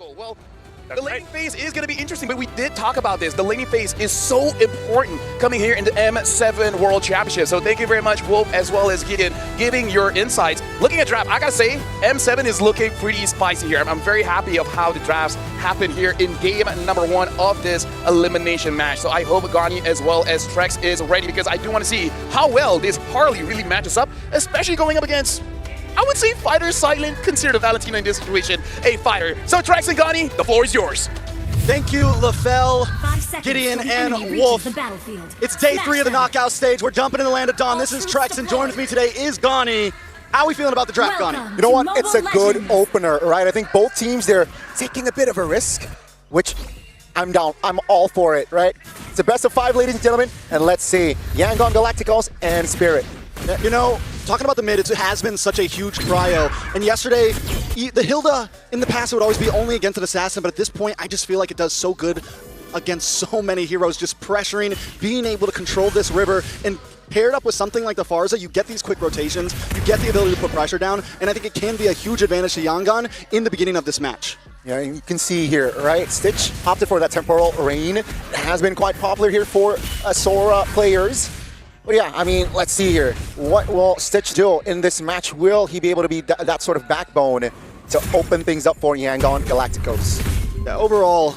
Galactical. Well, the laning phase is going to be interesting, but we did talk about this. The laning phase is so important coming here in the M7 World Championship. So thank you very much, Wolf, as well as Gideon, giving your insights. Looking at draft, I got to say, M7 is looking pretty spicy here. I'm very happy of how the drafts happen here in game number 1 of this elimination match. So I hope Gani as well as Trex is ready, because I do want to see how well this Harley really matches up, especially going up against, I would say, fighter silent. Consider the Valentina in this situation a fighter. So Trex and Gani, the floor is yours. Thank you, LaFell, Gideon, and Wolf. It's day 3 of the knockout stage. We're jumping in the land of dawn. This is Trex, and joining with me today is Gani. How are we feeling about the draft, Gani? You know what? It's a good opener, right? I think both teams, they're taking a bit of a risk, which I'm down. I'm all for it, right? It's the best of 5, ladies and gentlemen. And let's see, Yangon Galacticos and Spirit. You know, talking about the mid, it has been such a huge cryo. And yesterday, the Hilda in the past would always be only against an assassin, but at this point, I just feel like it does so good against so many heroes, just pressuring, being able to control this river, and paired up with something like the Farza, you get these quick rotations, you get the ability to put pressure down, and I think it can be a huge advantage to Yangon in the beginning of this match. Yeah, and you can see here, right? Stitch opted for that temporal rain. It has been quite popular here for Sora players. But yeah, I mean, let's see here. What will Stitch do in this match? Will he be able to be that sort of backbone to open things up for Yangon Galacticos? Yeah, overall,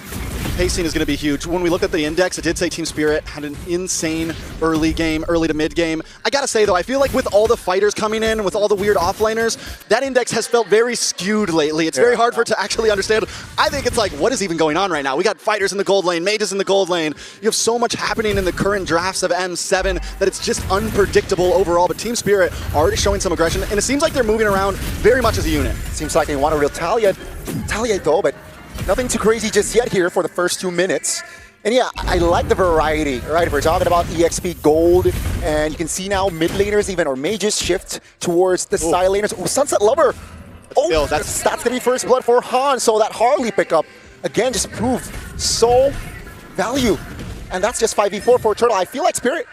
pacing is going to be huge. When we look at the index, it did say Team Spirit had an insane early to mid game. I gotta say though, I feel like with all the fighters coming in, with all the weird offlaners, that index has felt very skewed lately. It's very hard for it to actually understand. I think it's like, what is even going on right now? We got fighters in the gold lane, mages in the gold lane. You have so much happening in the current drafts of M7 that it's just unpredictable overall, but Team Spirit already showing some aggression, and it seems like they're moving around very much as a unit. Seems like they want to retaliate though, but nothing too crazy just yet here for the first 2 minutes. And yeah, I like the variety, right? If we're talking about EXP Gold, and you can see now mid laners even, or mages shift towards the side laners. Oh, Sunset Lover. Oh, that's going to be first blood for Han. So that Harley pickup, again, just proved so value. And that's just 5v4 for Turtle. I feel like Spirit,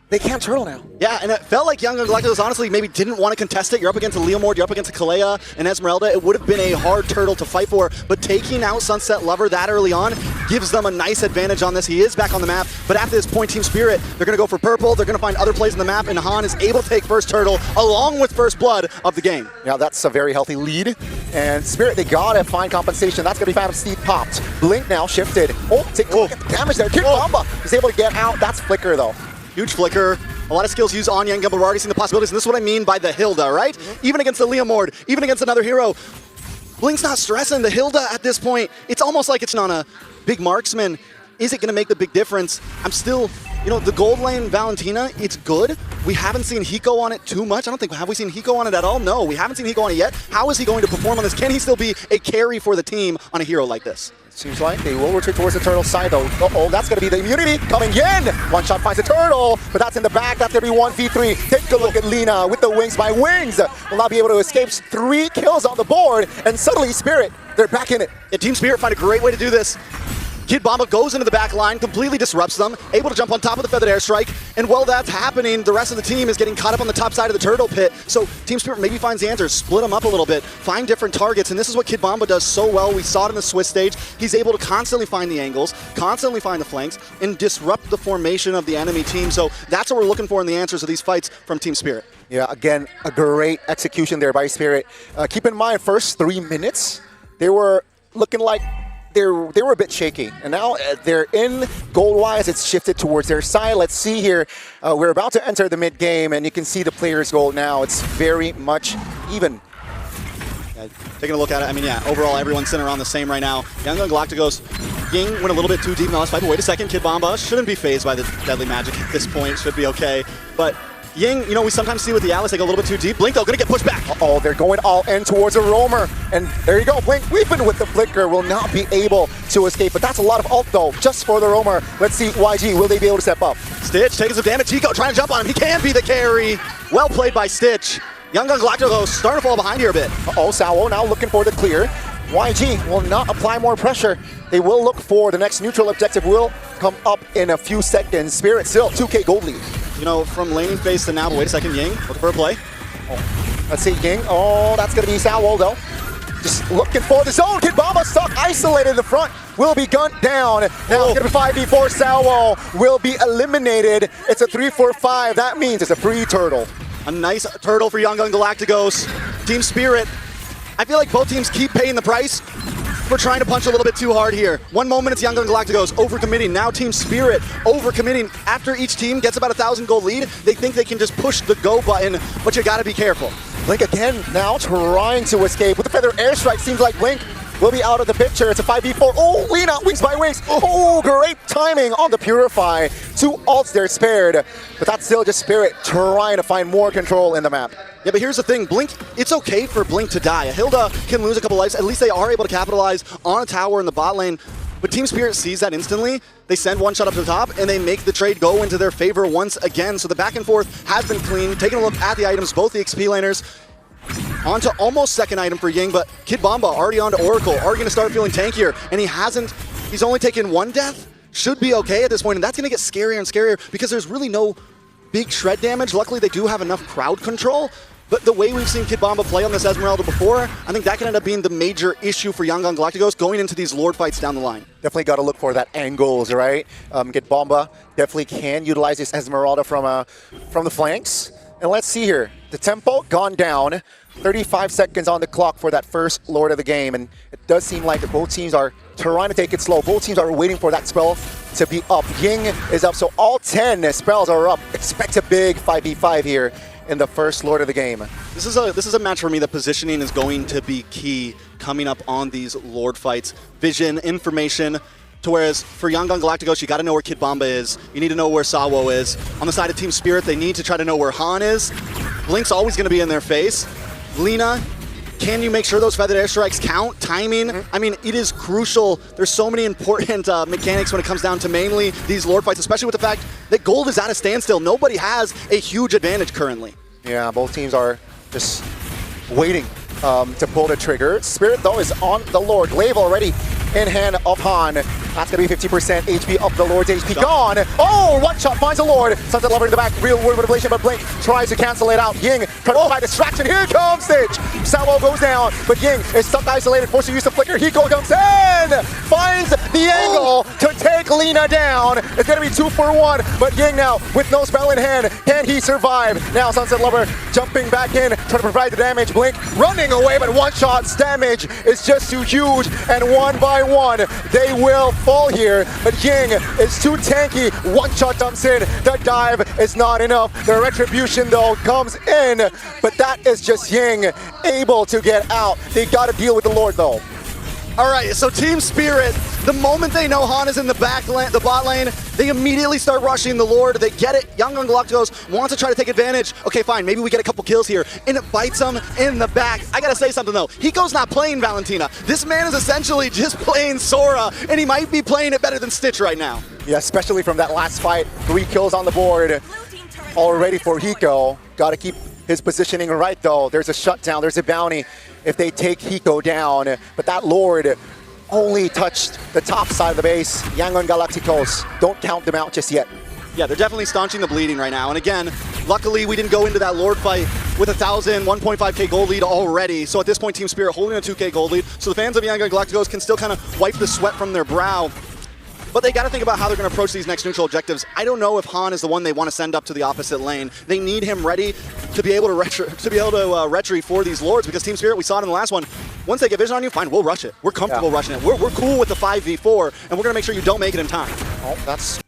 they can't turtle now. Yeah, and it felt like Young Galacticos honestly maybe didn't want to contest it. You're up against a Leomord, you're up against a Kalea and Esmeralda. It would have been a hard turtle to fight for, but taking out Sunset Lover that early on gives them a nice advantage on this. He is back on the map, but after this point, Team Spirit, they're going to go for purple. They're going to find other plays on the map, and Han is able to take first turtle along with first blood of the game. Yeah, that's a very healthy lead. And Spirit, they got to find compensation. That's going to be Phantom Steed popped. Blink now shifted. Oh, take a look at the damage there. Kid Bomba is able to get out. That's Flicker, though. Huge Flicker. A lot of skills used on Yangon, but we're already seeing the possibilities, and this is what I mean by the Hilda, right? Even against the Leomord, even against another hero, Blink's not stressing. The Hilda at this point, it's almost like it's on a big marksman. Is it going to make the big difference? I'm still, you know, the gold lane Valentina, it's good. We haven't seen Hiko on it too much. I don't think, have we seen Hiko on it at all? No, we haven't seen Hiko on it yet. How is he going to perform on this? Can he still be a carry for the team on a hero like this? Seems like they will retreat towards the turtle side though. Uh-oh, that's going to be the immunity coming in. One shot finds the turtle, but that's in the back. That's going to be 1v3. Take a look at Lina with the wings by Wings. Will not be able to escape. 3 kills on the board, and suddenly Spirit, they're back in it. Yeah, Team Spirit find a great way to do this. Kid Bomba goes into the back line, completely disrupts them, able to jump on top of the Feathered Airstrike, and while that's happening, the rest of the team is getting caught up on the top side of the turtle pit. So Team Spirit maybe finds the answers, split them up a little bit, find different targets, and this is what Kid Bomba does so well. We saw it in the Swiss stage. He's able to constantly find the angles, constantly find the flanks, and disrupt the formation of the enemy team. So that's what we're looking for in the answers of these fights from Team Spirit. Yeah, again, a great execution there by Spirit. Keep in mind, first 3 minutes, they were looking like they were a bit shaky, and now they're in gold-wise. It's shifted towards their side. Let's see here. We're about to enter the mid-game, and you can see the players' goal now. It's very much even. Yeah, taking a look at it, I mean, yeah, overall, everyone's sitting around the same right now. Yangon Galacticos, Ying went a little bit too deep in the last fight, but wait a second, Kid Bomba shouldn't be phased by the deadly magic at this point. Should be okay, but Ying, you know, we sometimes see with the Alice, they go a little bit too deep. Blink, though, gonna get pushed back. Uh-oh, they're going all in towards a roamer. And there you go, Blink, weeping with the Flicker, will not be able to escape. But that's a lot of ult, though, just for the roamer. Let's see, YG, will they be able to step up? Stitch taking some damage. Hiko trying to jump on him. He can be the carry. Well played by Stitch. Yangon Galacticos starting to fall behind here a bit. Uh-oh, Sawo now looking for the clear. YG will not apply more pressure. They will look for the next neutral objective will come up in a few seconds. Spirit still 2K gold lead. You know, from laning phase to now, but wait a second, Ying, looking for a play. Oh, let's see, Ying. Oh, that's going to be Sawo, though. just looking for the zone. Kid Bomba stuck, isolated in the front, will be gunned down. Now it's gonna be 5v4. Salvo will be eliminated. It's a 3-4-5. That means it's a free turtle. A nice turtle for Young Gun Galacticos. Team Spirit, I feel like both teams keep paying the price for trying to punch a little bit too hard here. One moment it's Young Gun Galacticos overcommitting. Now Team Spirit overcommitting. After each team gets about 1,000 gold lead, they think they can just push the go button, but you gotta be careful. Blink again now trying to escape. With the feather airstrike, seems like Blink will be out of the picture. It's a 5v4. Oh, Lina, wings by wings. Oh, great timing on the Purify. 2 ults there spared, but that's still just Spirit trying to find more control in the map. Yeah, but here's the thing, Blink, it's okay for Blink to die. Hilda can lose a couple lives. At least they are able to capitalize on a tower in the bot lane. But Team Spirit sees that instantly. They send one shot up to the top, and they make the trade go into their favor once again. So the back and forth has been clean. Taking a look at the items, both the XP laners. On to almost second item for Ying, but Kid Bomba already on to Oracle, already going to start feeling tankier, and he's only taken 1 death. Should be okay at this point, and that's going to get scarier and scarier because there's really no big shred damage. Luckily, they do have enough crowd control, but the way we've seen Kid Bomba play on this Esmeralda before, I think that can end up being the major issue for Young Gun Galacticos going into these Lord fights down the line. Definitely got to look for that angles, right? Kid Bomba definitely can utilize this Esmeralda from the flanks. And let's see here, the tempo gone down. 35 seconds on the clock for that first Lord of the game, and it does seem like both teams are trying to take it slow. Both teams are waiting for that spell to be up. Ying is up, so all 10 spells are up. Expect a big 5v5 here in the first Lord of the game. This is a match for me that positioning is going to be key coming up on these Lord fights. Vision, information, to whereas for Young Gun Galacticos, you got to know where Kid Bomba is. You need to know where Sawo is. On the side of Team Spirit, they need to try to know where Han is. Blink's always going to be in their face. Lina, can you make sure those feathered airstrikes count? Timing, I mean, it is crucial. There's so many important mechanics when it comes down to mainly these Lord fights, especially with the fact that gold is at a standstill. Nobody has a huge advantage currently. Yeah, both teams are just waiting to pull the trigger. Spirit, though, is on the Lord. Glaive already in hand of Han. That's going to be 50% HP of the Lord's HP gone. Oh, one shot finds the Lord. Sunset Lover in the back. Real world manipulation, but Blink tries to cancel it out. Ying trying to find distraction. Here comes Stitch. Salvo goes down, but Ying is stuck isolated, forced to use the flicker. Hiko comes in, finds the angle to take Lina down. It's going to be 2 for 1, but Ying now with no spell in hand. Can he survive? Now Sunset Lover jumping back in, trying to provide the damage. Blink running away, but one shot's damage is just too huge, and 1 by 1, they will fall here, but Ying is too tanky. One shot dumps in. The dive is not enough. The retribution, though, comes in, but that is just Ying able to get out. They got to deal with the Lord, though. All right, so Team Spirit, the moment they know Han is in the bot lane, they immediately start rushing the Lord. They get it. Young Gun Galacticos wants to try to take advantage. Okay, fine, maybe we get a couple kills here, and it bites them in the back. I gotta say something though. Hiko's not playing Valentina. This man is essentially just playing Sora, and he might be playing it better than Stitch right now. Yeah, especially from that last fight. 3 kills on the board already for Hiko. Gotta keep his positioning right though. There's a shutdown, there's a bounty if they take Hiko down, but that Lord only touched the top side of the base. Young Gun Galacticos, don't count them out just yet. Yeah, they're definitely staunching the bleeding right now. And again, luckily we didn't go into that Lord fight with 1.5k gold lead already. So at this point, Team Spirit holding a 2k gold lead. So the fans of Young Gun Galacticos can still kind of wipe the sweat from their brow. But they got to think about how they're going to approach these next neutral objectives. I don't know if Han is the one they want to send up to the opposite lane. They need him ready to be able to retry for these Lords, because Team Spirit, we saw it in the last one. Once they get vision on you, fine, we'll rush it. We're comfortable rushing it. We're cool with the 5v4, and we're going to make sure you don't make it in time. Oh, that's